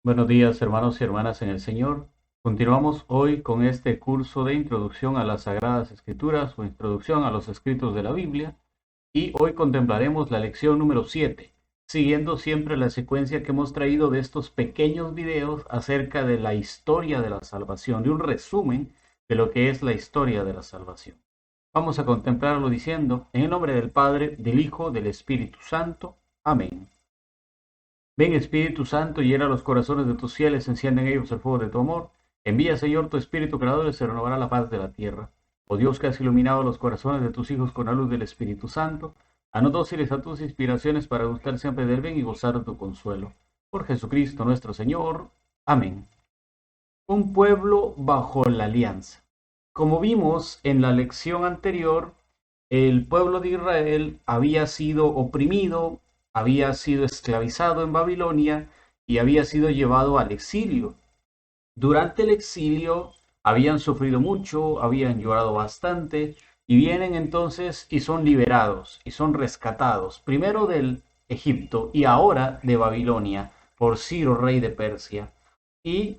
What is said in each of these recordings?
Buenos días, hermanos y hermanas en el Señor. Continuamos hoy con este curso de introducción a las Sagradas Escrituras o introducción a los escritos de la Biblia. Y hoy contemplaremos la lección número 7, siguiendo siempre la secuencia que hemos traído de estos pequeños videos acerca de la historia de la salvación, de un resumen de lo que es la historia de la salvación. Vamos a contemplarlo diciendo, en el nombre del Padre, del Hijo, del Espíritu Santo. Amén. Ven Espíritu Santo, llena los corazones de tus fieles, enciende en ellos el fuego de tu amor. Envía, Señor, tu Espíritu Creador y se renovará la paz de la tierra. Oh Dios, que has iluminado los corazones de tus hijos con la luz del Espíritu Santo, haznos dóciles a tus inspiraciones para gustar siempre del bien y gozar de tu consuelo. Por Jesucristo nuestro Señor. Amén. Un pueblo bajo la alianza. Como vimos en la lección anterior, el pueblo de Israel había sido oprimido, había sido esclavizado en Babilonia y había sido llevado al exilio. Durante el exilio habían sufrido mucho, habían llorado bastante y vienen entonces y son liberados y son rescatados, primero del Egipto y ahora de Babilonia por Ciro, rey de Persia. Y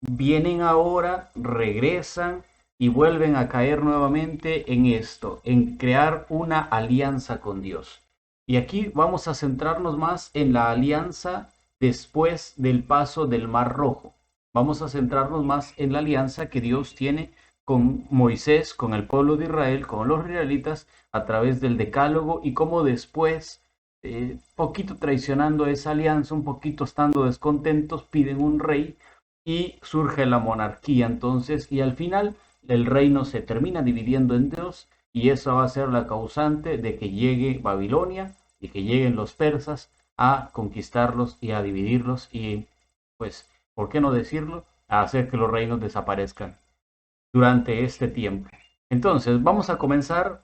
vienen ahora, regresan y vuelven a caer nuevamente en esto, en crear una alianza con Dios. Y aquí vamos a centrarnos más en la alianza después del paso del Mar Rojo. Vamos a centrarnos más en la alianza que Dios tiene con Moisés, con el pueblo de Israel, con los israelitas, a través del Decálogo y cómo después, poquito traicionando esa alianza, un poquito estando descontentos, piden un rey y surge la monarquía entonces y al final el reino se termina dividiendo en dos y eso va a ser la causante de que llegue Babilonia y que lleguen los persas a conquistarlos y a dividirlos y pues, ¿por qué no decirlo? A hacer que los reinos desaparezcan durante este tiempo. Entonces, vamos a comenzar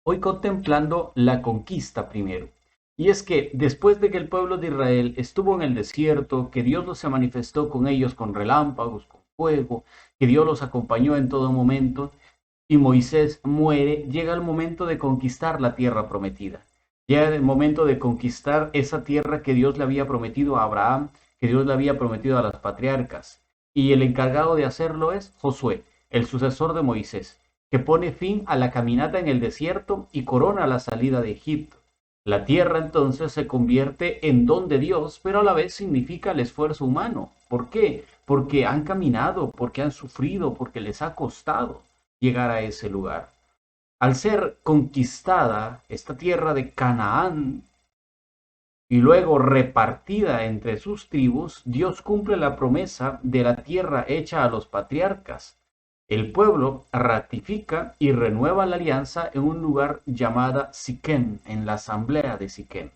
hoy contemplando la conquista primero. Y es que después de que el pueblo de Israel estuvo en el desierto, que Dios los se manifestó con ellos con relámpagos, con fuego, que Dios los acompañó en todo momento, y Moisés muere, llega el momento de conquistar la tierra prometida. Llega el momento de conquistar esa tierra que Dios le había prometido a Abraham, que Dios le había prometido a las patriarcas. Y el encargado de hacerlo es Josué, el sucesor de Moisés, que pone fin a la caminata en el desierto y corona la salida de Egipto. La tierra entonces se convierte en don de Dios, pero a la vez significa el esfuerzo humano. ¿Por qué? Porque han caminado, porque han sufrido, porque les ha costado llegar a ese lugar. Al ser conquistada esta tierra de Canaán y luego repartida entre sus tribus, Dios cumple la promesa de la tierra hecha a los patriarcas. El pueblo ratifica y renueva la alianza en un lugar llamado Siquem, en la asamblea de Siquem.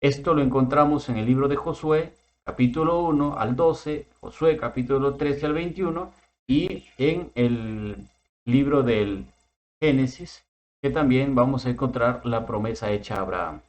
Esto lo encontramos en el libro de Josué, capítulo 1 al 12, Josué capítulo 13 al 21 y en el libro del Génesis, que también vamos a encontrar la promesa hecha a Abraham.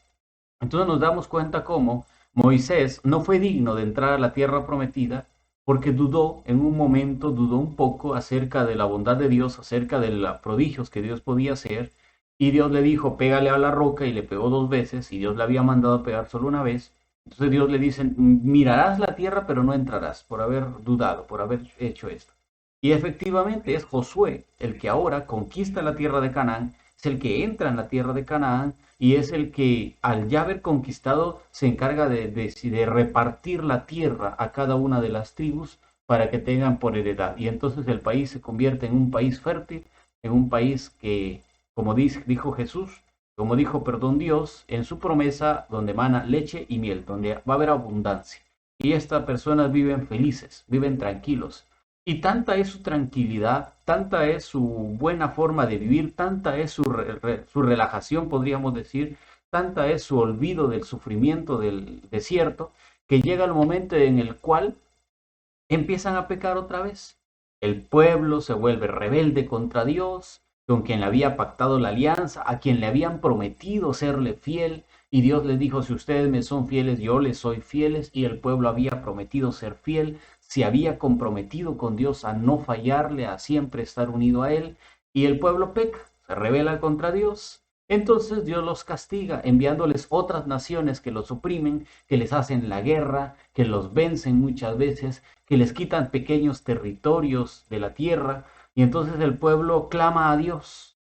Entonces nos damos cuenta cómo Moisés no fue digno de entrar a la tierra prometida porque dudó en un momento, dudó un poco acerca de la bondad de Dios, acerca de los prodigios que Dios podía hacer, y Dios le dijo, pégale a la roca, y le pegó dos veces, y Dios le había mandado a pegar solo una vez. Entonces Dios le dice, mirarás la tierra, pero no entrarás, por haber dudado, por haber hecho esto. Y efectivamente es Josué el que ahora conquista la tierra de Canaán, es el que entra en la tierra de Canaán, y es el que al ya haber conquistado se encarga de repartir la tierra a cada una de las tribus para que tengan por heredad. Y entonces el país se convierte en un país fértil, en un país que, como dijo Jesús, como dijo, perdón, Dios, en su promesa, donde emana leche y miel, donde va a haber abundancia. Y estas personas viven felices, viven tranquilos. Y tanta es su tranquilidad, tanta es su buena forma de vivir, tanta es su relajación, podríamos decir, tanta es su olvido del sufrimiento del desierto, que llega el momento en el cual empiezan a pecar otra vez. El pueblo se vuelve rebelde contra Dios, con quien le había pactado la alianza, a quien le habían prometido serle fiel, y Dios les dijo, si ustedes me son fieles, yo les soy fieles, y el pueblo había prometido ser fiel, se había comprometido con Dios a no fallarle, a siempre estar unido a Él, y el pueblo peca, se rebela contra Dios, Entonces Dios los castiga, enviándoles otras naciones que los oprimen, que les hacen la guerra, que los vencen muchas veces, que les quitan pequeños territorios de la tierra. Y entonces el pueblo clama a Dios,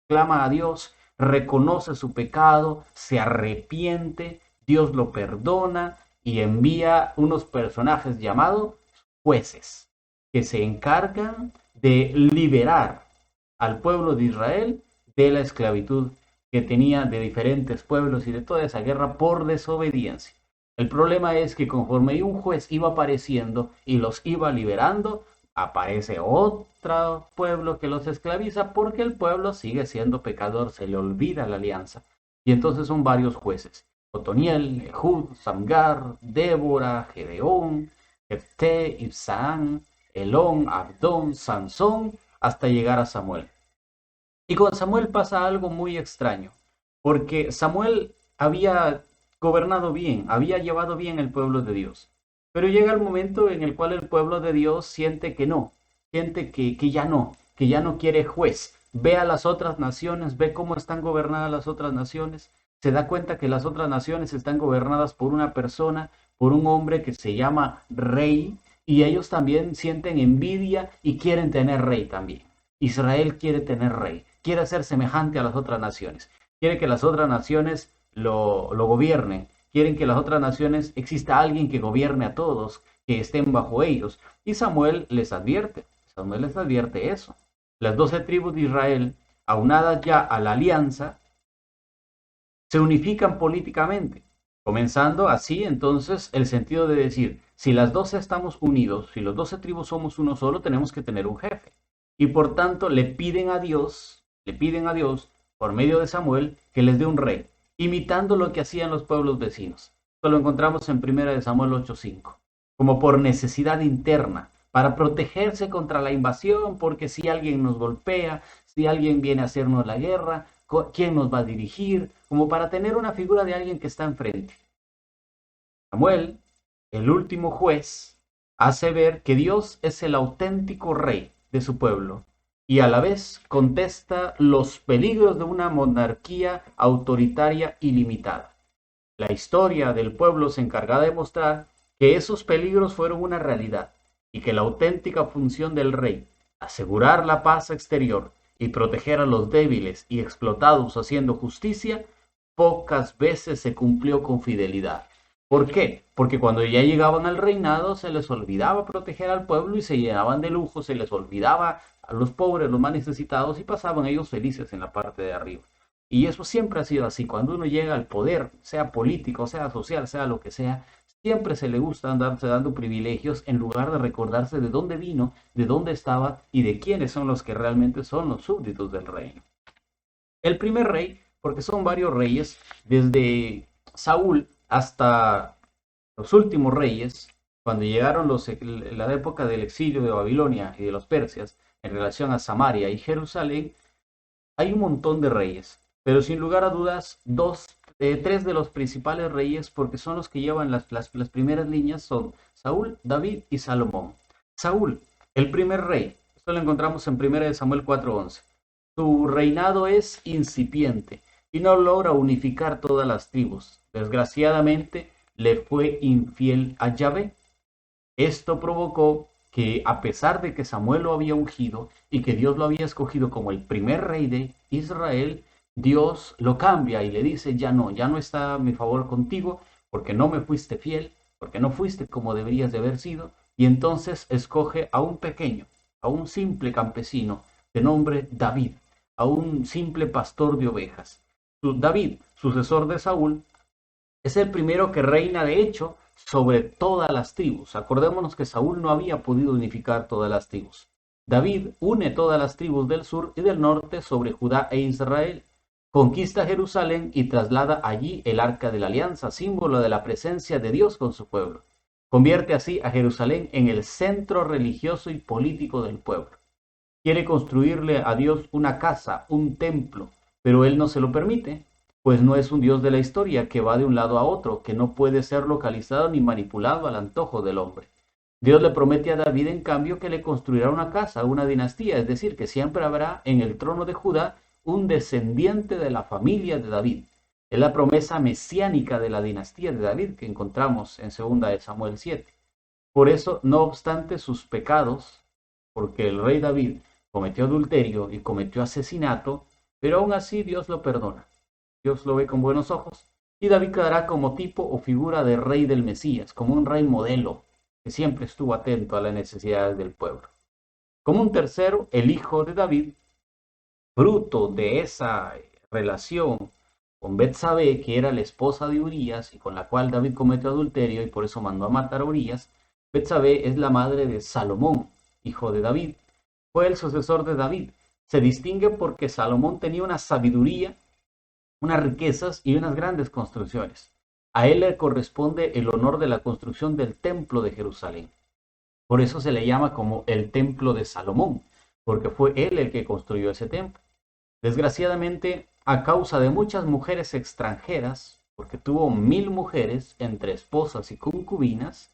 reconoce su pecado, se arrepiente, Dios lo perdona y envía unos personajes llamados jueces, que se encargan de liberar al pueblo de Israel de la esclavitud que tenía de diferentes pueblos y de toda esa guerra por desobediencia. El problema es que conforme un juez iba apareciendo y los iba liberando, aparece otro pueblo que los esclaviza porque el pueblo sigue siendo pecador, se le olvida la alianza. Y entonces son varios jueces: Otoniel, Ehud, Samgar, Débora, Gedeón, Jefté, Ibsán, Elón, Abdón, Sansón, hasta llegar a Samuel. Y con Samuel pasa algo muy extraño, porque Samuel había gobernado bien, había llevado bien el pueblo de Dios, pero llega el momento en el cual el pueblo de Dios siente que no, siente que ya no quiere juez. Ve a las otras naciones, ve cómo están gobernadas las otras naciones, se da cuenta que las otras naciones están gobernadas por una persona, por un hombre que se llama rey, y ellos también sienten envidia y quieren tener rey también. Israel quiere tener rey, quiere ser semejante a las otras naciones, quiere que las otras naciones lo gobiernen, quieren que las otras naciones exista alguien que gobierne a todos, que estén bajo ellos. Y Samuel les advierte eso. Las 12 tribus de Israel, aunadas ya a la alianza, se unifican políticamente, comenzando así entonces el sentido de decir, si las 12 estamos unidos, si los 12 tribus somos uno solo, tenemos que tener un jefe. Y por tanto le piden a Dios, por medio de Samuel, que les dé un rey, imitando lo que hacían los pueblos vecinos. Esto lo encontramos en 1 de Samuel 8:5, como por necesidad interna, para protegerse contra la invasión, porque si alguien nos golpea, si alguien viene a hacernos la guerra, ¿quién nos va a dirigir? Como para tener una figura de alguien que está enfrente. Samuel, el último juez, hace ver que Dios es el auténtico rey de su pueblo y a la vez contesta los peligros de una monarquía autoritaria ilimitada. La historia del pueblo se encarga de mostrar que esos peligros fueron una realidad y que la auténtica función del rey, asegurar la paz exterior y proteger a los débiles y explotados haciendo justicia, pocas veces se cumplió con fidelidad. ¿Por qué? Porque cuando ya llegaban al reinado se les olvidaba proteger al pueblo y se llenaban de lujo, se les olvidaba a los pobres, los más necesitados, y pasaban ellos felices en la parte de arriba. Y eso siempre ha sido así. Cuando uno llega al poder, sea político, sea social, sea lo que sea, siempre se le gusta andarse dando privilegios en lugar de recordarse de dónde vino, de dónde estaba y de quiénes son los que realmente son los súbditos del reino. El primer rey, porque son varios reyes, desde Saúl hasta los últimos reyes, cuando llegaron la época del exilio de Babilonia y de los persias en relación a Samaria y Jerusalén, hay un montón de reyes, pero sin lugar a dudas, tres de los principales reyes, porque son los que llevan las primeras líneas, son Saúl, David y Salomón. Saúl, el primer rey, esto lo encontramos en 1 Samuel 4:11. Su reinado es incipiente y no logra unificar todas las tribus. Desgraciadamente, le fue infiel a Yahvé. Esto provocó que, a pesar de que Samuel lo había ungido y que Dios lo había escogido como el primer rey de Israel, Dios lo cambia y le dice, ya no está a mi favor contigo, porque no me fuiste fiel, porque no fuiste como deberías de haber sido, y entonces escoge a un pequeño, a un simple campesino de nombre David, a un simple pastor de ovejas. David, sucesor de Saúl, es el primero que reina, de hecho, sobre todas las tribus. Acordémonos que Saúl no había podido unificar todas las tribus. David une todas las tribus del sur y del norte sobre Judá e Israel. Conquista Jerusalén y traslada allí el arca de la alianza, símbolo de la presencia de Dios con su pueblo. Convierte así a Jerusalén en el centro religioso y político del pueblo. Quiere construirle a Dios una casa, un templo, pero él no se lo permite, pues no es un Dios de la historia que va de un lado a otro, que no puede ser localizado ni manipulado al antojo del hombre. Dios le promete a David, en cambio, que le construirá una casa, una dinastía, es decir, que siempre habrá en el trono de Judá un descendiente de la familia de David. Es la promesa mesiánica de la dinastía de David que encontramos en 2 de Samuel 7. Por eso, no obstante sus pecados, porque el rey David cometió adulterio y cometió asesinato, pero aún así Dios lo perdona. Dios lo ve con buenos ojos y David quedará como tipo o figura de rey del Mesías, como un rey modelo que siempre estuvo atento a las necesidades del pueblo. Como un tercero, el hijo de David, fruto de esa relación con Betsabé, que era la esposa de Urías y con la cual David cometió adulterio y por eso mandó a matar a Urías. Betsabé es la madre de Salomón, hijo de David. Fue el sucesor de David. Se distingue porque Salomón tenía una sabiduría, unas riquezas y unas grandes construcciones. A él le corresponde el honor de la construcción del templo de Jerusalén. Por eso se le llama como el templo de Salomón, porque fue él el que construyó ese templo. Desgraciadamente, a causa de muchas mujeres extranjeras, porque tuvo 1000 mujeres entre esposas y concubinas,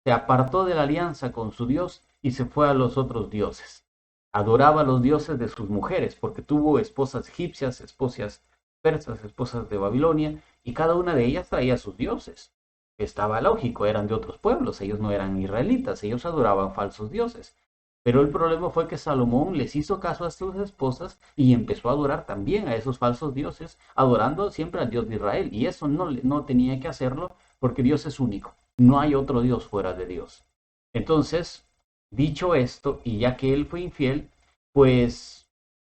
se apartó de la alianza con su Dios y se fue a los otros dioses. Adoraba a los dioses de sus mujeres, porque tuvo esposas egipcias, esposas persas, esposas de Babilonia, y cada una de ellas traía sus dioses. Estaba lógico, eran de otros pueblos, ellos no eran israelitas, ellos adoraban falsos dioses. Pero el problema fue que Salomón les hizo caso a sus esposas y empezó a adorar también a esos falsos dioses, adorando siempre al Dios de Israel. Y eso no tenía que hacerlo porque Dios es único. No hay otro Dios fuera de Dios. Entonces, dicho esto, y ya que él fue infiel, pues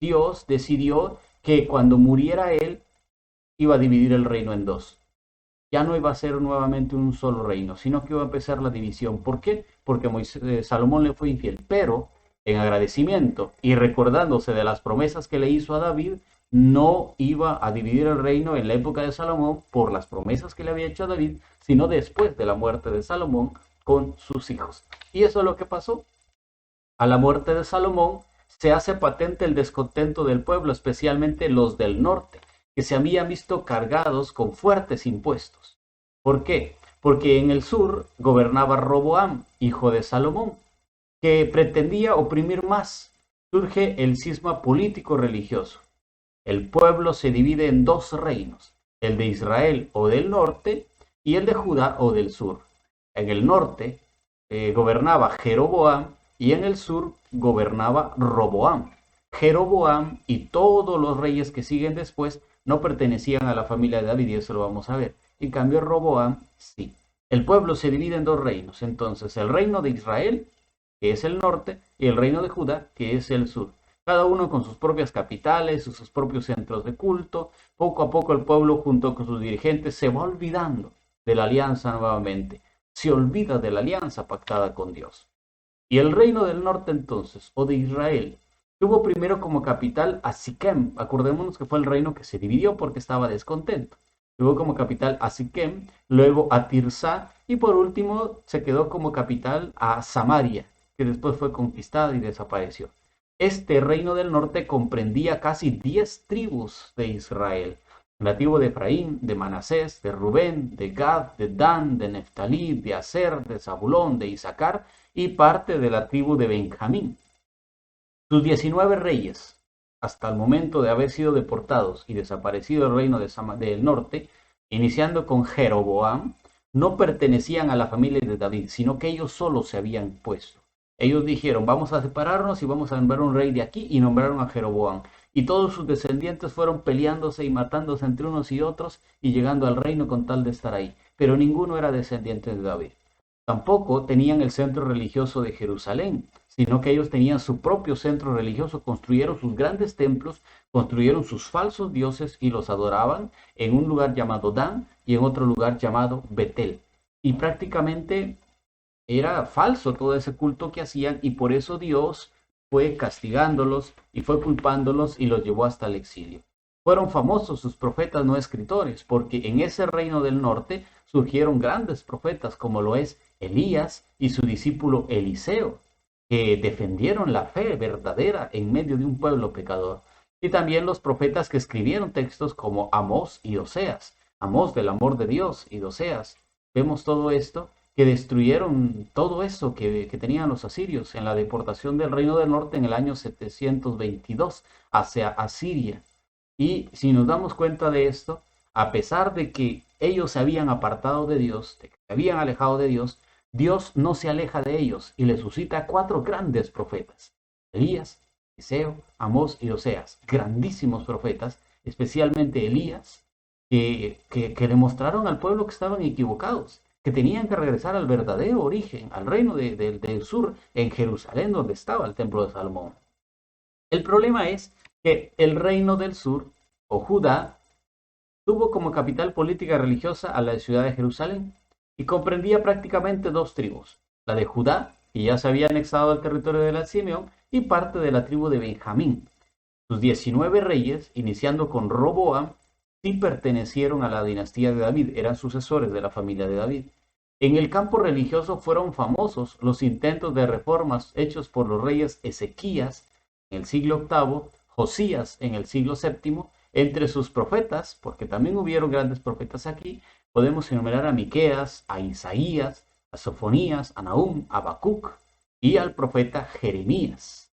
Dios decidió que cuando muriera él, iba a dividir el reino en dos. Ya no iba a ser nuevamente un solo reino, sino que iba a empezar la división. ¿Por qué? Porque Salomón le fue infiel, pero en agradecimiento y recordándose de las promesas que le hizo a David, no iba a dividir el reino en la época de Salomón por las promesas que le había hecho a David, sino después de la muerte de Salomón con sus hijos. Y eso es lo que pasó. A la muerte de Salomón se hace patente el descontento del pueblo, especialmente los del norte, que se habían visto cargados con fuertes impuestos. ¿Por qué? Porque en el sur gobernaba Roboam, hijo de Salomón, que pretendía oprimir más. Surge el cisma político-religioso. El pueblo se divide en dos reinos, el de Israel o del norte y el de Judá o del sur. En el norte gobernaba Jeroboam y en el sur gobernaba Roboam. Jeroboam y todos los reyes que siguen después no pertenecían a la familia de David y eso lo vamos a ver. En cambio Roboam sí. El pueblo se divide en dos reinos, entonces el reino de Israel, que es el norte, y el reino de Judá, que es el sur. Cada uno con sus propias capitales, sus propios centros de culto. Poco a poco el pueblo junto con sus dirigentes se va olvidando de la alianza nuevamente. Se olvida de la alianza pactada con Dios. Y el reino del norte entonces, o de Israel, tuvo primero como capital a Siquem. Acordémonos que fue el reino que se dividió porque estaba descontento. Tuvo como capital a Siquem, luego a Tirsá y por último se quedó como capital a Samaria, que después fue conquistada y desapareció. Este reino del norte comprendía casi 10 tribus de Israel. La tribu de Efraín, de Manasés, de Rubén, de Gad, de Dan, de Neftalí, de Aser, de Zabulón, de Isaacar y parte de la tribu de Benjamín. Sus 19 reyes, hasta el momento de haber sido deportados y desaparecido el reino del norte, iniciando con Jeroboam, no pertenecían a la familia de David, sino que ellos solos se habían puesto. Ellos dijeron, vamos a separarnos y vamos a nombrar un rey de aquí, y nombraron a Jeroboam. Y todos sus descendientes fueron peleándose y matándose entre unos y otros y llegando al reino con tal de estar ahí. Pero ninguno era descendiente de David. Tampoco tenían el centro religioso de Jerusalén, sino que ellos tenían su propio centro religioso, construyeron sus grandes templos, construyeron sus falsos dioses y los adoraban en un lugar llamado Dan y en otro lugar llamado Betel. Y prácticamente era falso todo ese culto que hacían y por eso Dios fue castigándolos y fue culpándolos y los llevó hasta el exilio. Fueron famosos sus profetas no escritores, porque en ese reino del norte surgieron grandes profetas como lo es Elías y su discípulo Eliseo, que defendieron la fe verdadera en medio de un pueblo pecador. Y también los profetas que escribieron textos como Amós y Oseas, Amós del amor de Dios y Oseas. Vemos todo esto que destruyeron todo eso que tenían los asirios en la deportación del Reino del Norte en el año 722 hacia Asiria. Y si nos damos cuenta de esto, a pesar de que ellos se habían apartado de Dios, de que se habían alejado de Dios, Dios no se aleja de ellos y les suscita 4 grandes profetas: Elías, Eliseo, Amós y Oseas, grandísimos profetas, especialmente Elías, que le mostraron al pueblo que estaban equivocados, que tenían que regresar al verdadero origen, al reino del sur, en Jerusalén, donde estaba el templo de Salomón. El problema es que el reino del sur, o Judá, tuvo como capital política religiosa a la ciudad de Jerusalén y comprendía prácticamente 2 tribus: la de Judá, que ya se había anexado al territorio de la Simeón, y parte de la tribu de Benjamín. Sus 19 reyes, iniciando con Roboam, sí pertenecieron a la dinastía de David, eran sucesores de la familia de David. En el campo religioso fueron famosos los intentos de reformas hechos por los reyes Ezequías en el siglo VIII, Josías en el siglo VII. Entre sus profetas, porque también hubieron grandes profetas aquí, podemos enumerar a Miqueas, a Isaías, a Sofonías, a Nahum, a Habacuc y al profeta Jeremías.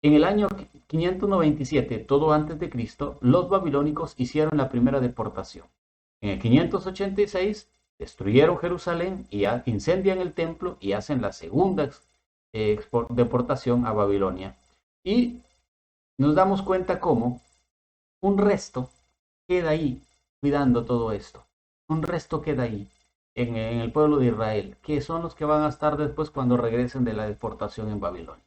En el año 597, todo antes de Cristo, los babilónicos hicieron la primera deportación. En el 586 destruyeron Jerusalén y incendian el templo y hacen la segunda deportación a Babilonia. Y nos damos cuenta cómo un resto queda ahí cuidando todo esto. Un resto queda ahí en el pueblo de Israel, que son los que van a estar después cuando regresen de la deportación en Babilonia.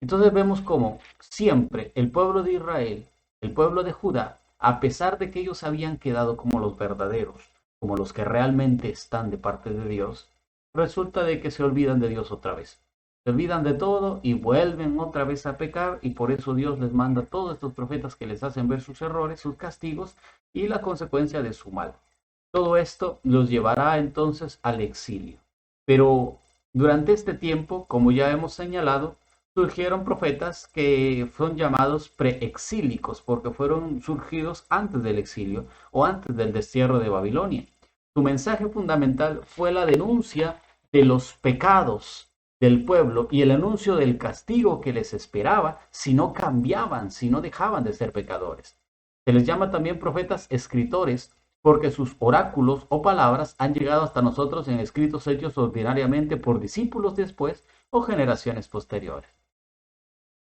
Entonces vemos cómo siempre el pueblo de Israel, el pueblo de Judá, a pesar de que ellos habían quedado como los verdaderos, como los que realmente están de parte de Dios, resulta de que se olvidan de Dios otra vez. Se olvidan de todo y vuelven otra vez a pecar, y por eso Dios les manda a todos estos profetas que les hacen ver sus errores, sus castigos y la consecuencia de su mal. Todo esto los llevará entonces al exilio. Pero durante este tiempo, como ya hemos señalado, surgieron profetas que son llamados preexílicos porque fueron surgidos antes del exilio o antes del destierro de Babilonia. Su mensaje fundamental fue la denuncia de los pecados del pueblo y el anuncio del castigo que les esperaba si no cambiaban, si no dejaban de ser pecadores. Se les llama también profetas escritores porque sus oráculos o palabras han llegado hasta nosotros en escritos hechos ordinariamente por discípulos después o generaciones posteriores.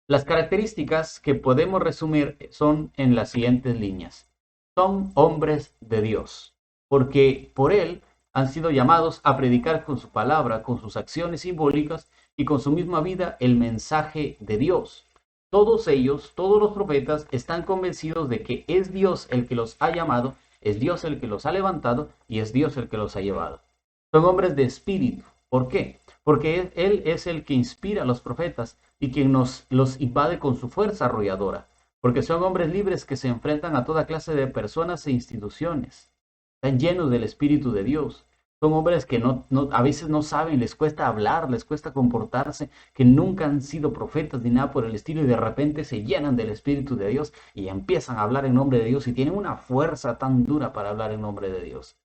Las características que podemos resumir son en las siguientes líneas. Son hombres de Dios, porque por Él han sido llamados a predicar con su palabra, con sus acciones simbólicas y con su misma vida el mensaje de Dios. Todos ellos, todos los profetas, están convencidos de que es Dios el que los ha llamado, es Dios el que los ha levantado y es Dios el que los ha llevado. Son hombres de espíritu. ¿Por qué? Porque Él es el que inspira a los profetas y quien los invade con su fuerza arrolladora. Porque son hombres libres que se enfrentan a toda clase de personas e instituciones. Están llenos del Espíritu de Dios. Son hombres que a veces no saben, les cuesta hablar, les cuesta comportarse, que nunca han sido profetas ni nada por el estilo y de repente se llenan del Espíritu de Dios y empiezan a hablar en nombre de Dios y tienen una fuerza tan dura para hablar en nombre de Dios.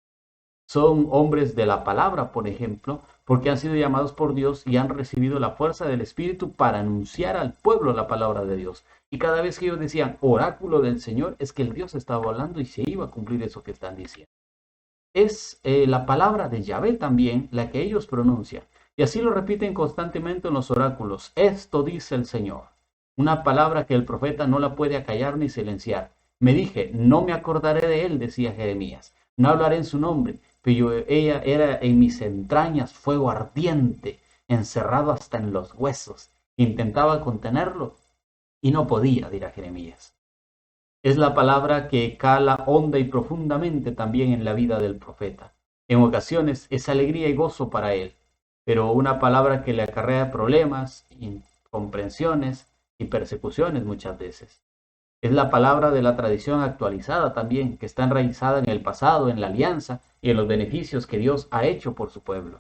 Son hombres de la palabra, por ejemplo, porque han sido llamados por Dios y han recibido la fuerza del Espíritu para anunciar al pueblo la palabra de Dios. Y cada vez que ellos decían oráculo del Señor, es que el Dios estaba hablando y se iba a cumplir eso que están diciendo. Es la palabra de Yahvé también la que ellos pronuncian. Y así lo repiten constantemente en los oráculos. Esto dice el Señor. Una palabra que el profeta no la puede acallar ni silenciar. Me dije, no me acordaré de él, decía Jeremías. No hablaré en su nombre, pero ella era en mis entrañas fuego ardiente, encerrado hasta en los huesos. Intentaba contenerlo y no podía, dirá Jeremías. Es la palabra que cala honda y profundamente también en la vida del profeta. En ocasiones es alegría y gozo para él, pero una palabra que le acarrea problemas, incomprensiones y persecuciones muchas veces. Es la palabra de la tradición actualizada también, que está enraizada en el pasado, en la alianza y en los beneficios que Dios ha hecho por su pueblo.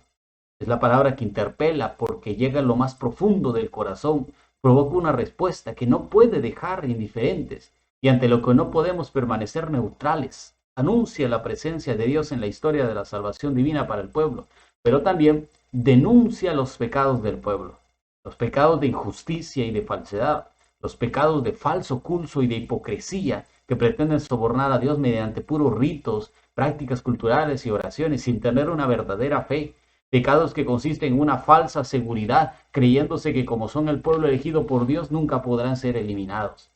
Es la palabra que interpela porque llega a lo más profundo del corazón, provoca una respuesta que no puede dejar indiferentes y ante lo que no podemos permanecer neutrales. Anuncia la presencia de Dios en la historia de la salvación divina para el pueblo, pero también denuncia los pecados del pueblo, los pecados de injusticia y de falsedad, los pecados de falso culto y de hipocresía que pretenden sobornar a Dios mediante puros ritos, prácticas culturales y oraciones sin tener una verdadera fe. Pecados que consisten en una falsa seguridad, creyéndose que como son el pueblo elegido por Dios nunca podrán ser eliminados.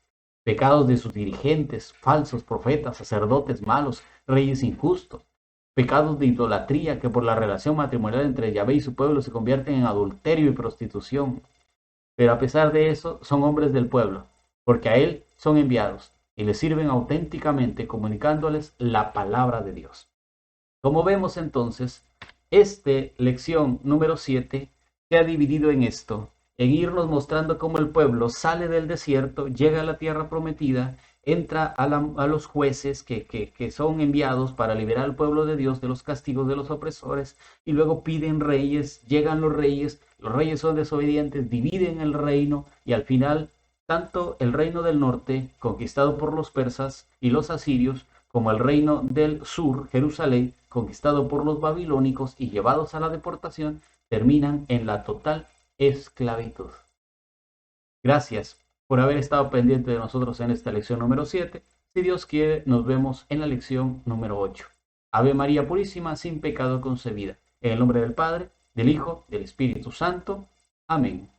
Pecados de sus dirigentes, falsos profetas, sacerdotes malos, reyes injustos. Pecados de idolatría que por la relación matrimonial entre Yahvé y su pueblo se convierten en adulterio y prostitución. Pero a pesar de eso, son hombres del pueblo, porque a él son enviados y le sirven auténticamente comunicándoles la palabra de Dios. Como vemos entonces, esta lección número 7 se ha dividido en esto, en irnos mostrando cómo el pueblo sale del desierto, llega a la tierra prometida, entra a los jueces que son enviados para liberar al pueblo de Dios de los castigos de los opresores, y luego piden reyes, llegan los reyes son desobedientes, dividen el reino, y al final tanto el reino del norte, conquistado por los persas y los asirios, como el reino del sur, Jerusalén, conquistado por los babilónicos y llevados a la deportación, terminan en la total esclavitud. Gracias por haber estado pendiente de nosotros en esta lección número 7. Si Dios quiere, nos vemos en la lección número 8. Ave María Purísima, sin pecado concebida. En el nombre del Padre, del Hijo, del Espíritu Santo. Amén.